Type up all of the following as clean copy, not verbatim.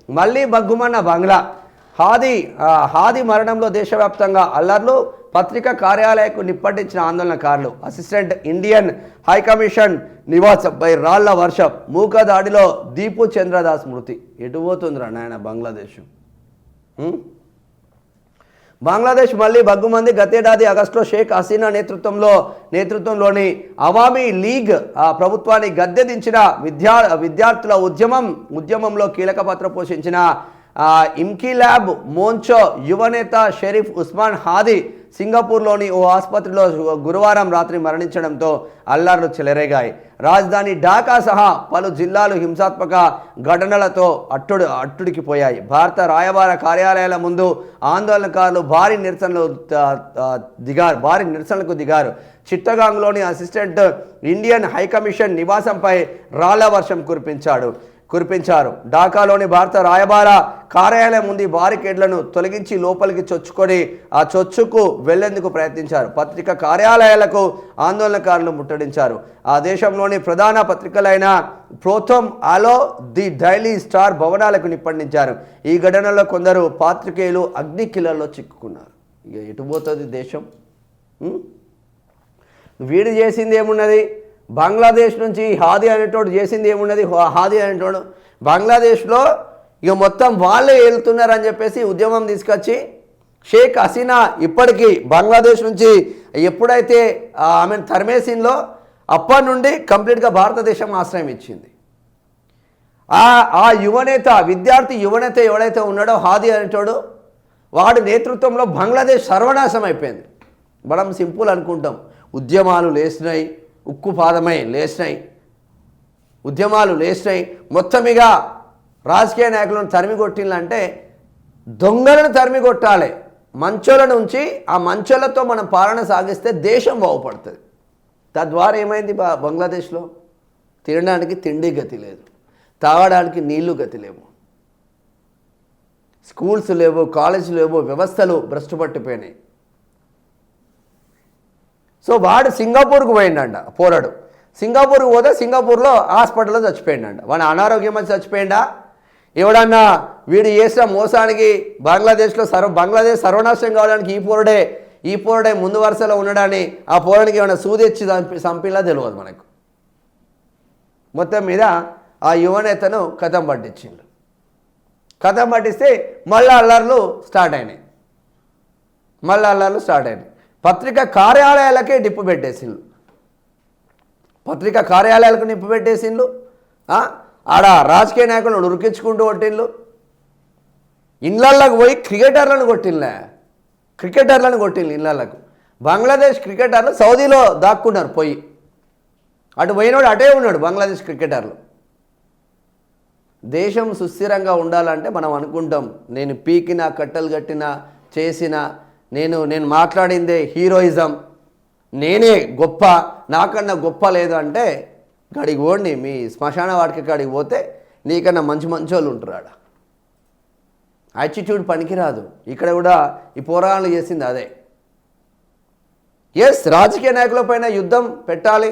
మళ్ళీ బగ్గుమన్న బంగ్లా. హాది మరణంలో దేశవ్యాప్తంగా అల్లర్లు, పత్రికా కార్యాలయకు నిప్పటించిన ఆందోళనకారులు. అసిస్టెంట్ ఇండియన్ హైకమిషన్ నివాసంపై రాళ్ల వర్షం, మూకదాడిలో దీపు చంద్రదాస్ మృతి. ఎటు పోతుందిరా నాయన బంగ్లాదేశ్? బంగ్లాదేశ్ మళ్ళీ బగ్గుమంది. గతేడాది ఆగస్టులో షేక్ హసీనా నేతృత్వంలోని అవామీ లీగ్ ప్రభుత్వాన్ని గద్దెదించిన విద్యార్థుల ఉద్యమంలో కీలక పాత్ర పోషించిన ఇమ్కిలాబ్ మోంచో యువనేత షరీఫ్ ఉస్మాన్ హాదీ సింగపూర్లోని ఓ ఆసుపత్రిలో గురువారం రాత్రి మరణించడంతో అల్లర్లు చెలరేగాయి. రాజధాని ఢాకా సహా పలు జిల్లాలు హింసాత్మక ఘటనలతో అట్టుడికిపోయాయి. భారత రాయబార కార్యాలయాల ముందు ఆందోళనకారులు భారీ నిరసనలకు దిగారు. చిట్టగాంగ్లోని అసిస్టెంట్ ఇండియన్ హైకమిషన్ నివాసంపై రాళ్ల వర్షం కురిపించారు. ఢాకాలోని భారత రాయబార కార్యాలయం ముందు బారికేడ్లను తొలగించి లోపలికి చొచ్చుకొని ఆ చొచ్చుకు వెళ్లేందుకు ప్రయత్నించారు. పత్రికా కార్యాలయాలకు ఆందోళనకారులు ముట్టడించారు. ఆ దేశంలోని ప్రధాన పత్రికలైన ప్రోథమ్ ఆలో, ది డైలీ స్టార్ భవనాలకు నిప్పండించారు. ఈ ఘటనలో కొందరు పాత్రికేయులు అగ్నికిలలో చిక్కుకున్నారు. ఇక ఎటుపోతుంది దేశం? వీడు చేసింది ఏమున్నది? బంగ్లాదేశ్ నుంచి హాదీ అనేటోడు చేసింది ఏమున్నది? హాదీ అనేటోడు బంగ్లాదేశ్లో ఇక మొత్తం వాళ్ళే వెళ్తున్నారని చెప్పేసి ఉద్యమం తీసుకొచ్చి షేక్ హసీనా ఇప్పటికీ బంగ్లాదేశ్ నుంచి ఎప్పుడైతే ఆమెను తరిమేసిందో అప్పటి నుండి కంప్లీట్గా భారతదేశం ఆశ్రయం ఇచ్చింది. ఆ విద్యార్థి యువనేత ఎవడైతే ఉన్నాడో హాదీ అనేటోడు, వాడి నేతృత్వంలో బంగ్లాదేశ్ సర్వనాశం అయిపోయింది. మనం సింపుల్ అనుకుంటాం, ఉద్యమాలు లేచినాయి, ఉక్కుపాదమై లేచినాయి, ఉద్యమాలు లేచినాయి, మొత్తమిగా రాజకీయ నాయకులను తరిమి కొట్టిందంటే దొంగలను తరిమి కొట్టాలి. మంచోలను ఉంచి ఆ మంచోలతో మనం పాలన సాగిస్తే దేశం బాగుపడుతుంది. తద్వారా ఏమైంది? బంగ్లాదేశ్లో తినడానికి తిండి గతి లేదు, తాగడానికి నీళ్లు గతి లేవు, స్కూల్స్ లేవు, కాలేజీలు లేవు, వ్యవస్థలు భ్రష్టు పట్టిపోయినాయి. సో వాడు సింగపూర్కు పోయిండంట పోరాడు. సింగపూర్కి పోతే సింగపూర్లో హాస్పిటల్లో చచ్చిపోయిండంట. వాడు అనారోగ్యం వచ్చి చచ్చిపోయిందా? ఎవడన్నా వీడు చేసిన మోసానికి బంగ్లాదేశ్ సర్వనాశనం కావడానికి ఈ పోరుడే ముందు వరుసలో ఉండడాన్ని ఆ పోరానికి ఏమైనా సూదిచ్చి చంపిలా తెలియదు మనకు. మొత్తం మీద ఆ యువనేతను కథం పట్టిస్తే మళ్ళీ అల్లర్లు స్టార్ట్ అయినాయి. పత్రికా కార్యాలయాలకే నిప్పు పెట్టేసిండ్రు. ఆడ రాజకీయ నాయకులను ఉరికించుకుంటూ కొట్టిండ్రు. ఇళ్ళకు పోయి క్రికెటర్లను కొట్టిండ్రు ఇళ్ళకు. బంగ్లాదేశ్ క్రికెటర్లు సౌదీలో దాక్కున్నారు పోయి. అటు పోయినోడు అటే ఉన్నాడు బంగ్లాదేశ్ క్రికెటర్లు. దేశం సుస్థిరంగా ఉండాలంటే మనం అనుకుంటాం, నేను పీకినా, కట్టలు కట్టినా, చేసిన, నేను మాట్లాడిందే హీరోయిజం, నేనే గొప్ప, నాకన్నా గొప్ప లేదు అంటే కాడికి పోండి, మీ శ్మశాన వాటికి కాడికి పోతే నీకన్నా మంచోళ్ళు ఉంటారు. ఆడ యాటిట్యూడ్ పనికిరాదు. ఇక్కడ కూడా ఈ పోరాటాలు చేసింది అదే. రాజకీయ నాయకుల పైన యుద్ధం పెట్టాలి.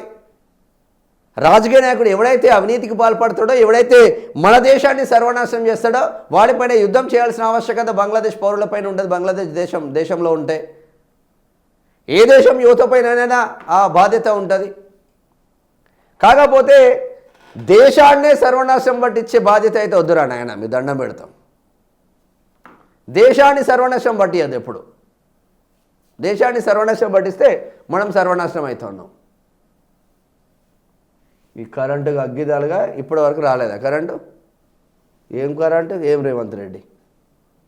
రాజకీయ నాయకుడు ఎవడైతే అవినీతికి పాల్పడతాడో, ఎవడైతే మన దేశాన్ని సర్వనాశనం చేస్తాడో వాడిపైన యుద్ధం చేయాల్సిన ఆవశ్యకత బంగ్లాదేశ్ పౌరులపైన ఉంటుంది. బంగ్లాదేశ్ దేశంలో ఉంటే ఏ దేశం యువతపైనైనా ఆ బాధ్యత ఉంటుంది. కాకపోతే దేశాన్నే సర్వనాశనం పట్టించే బాధ్యత అయితే వద్దురా నాయన, మీ దండం పెడతాం. దేశాన్ని సర్వనాశనం పట్టియద్దు. ఎప్పుడు దేశాన్ని సర్వనాశనం పట్టిస్తే మనం సర్వనాశనం అవుతున్నాం. ఈ కరెంటుగా అగ్గిదాలుగా ఇప్పటి వరకు రాలేదా కరెంటు? ఏం కరెంటు? ఏం రేవంత్ రెడ్డి?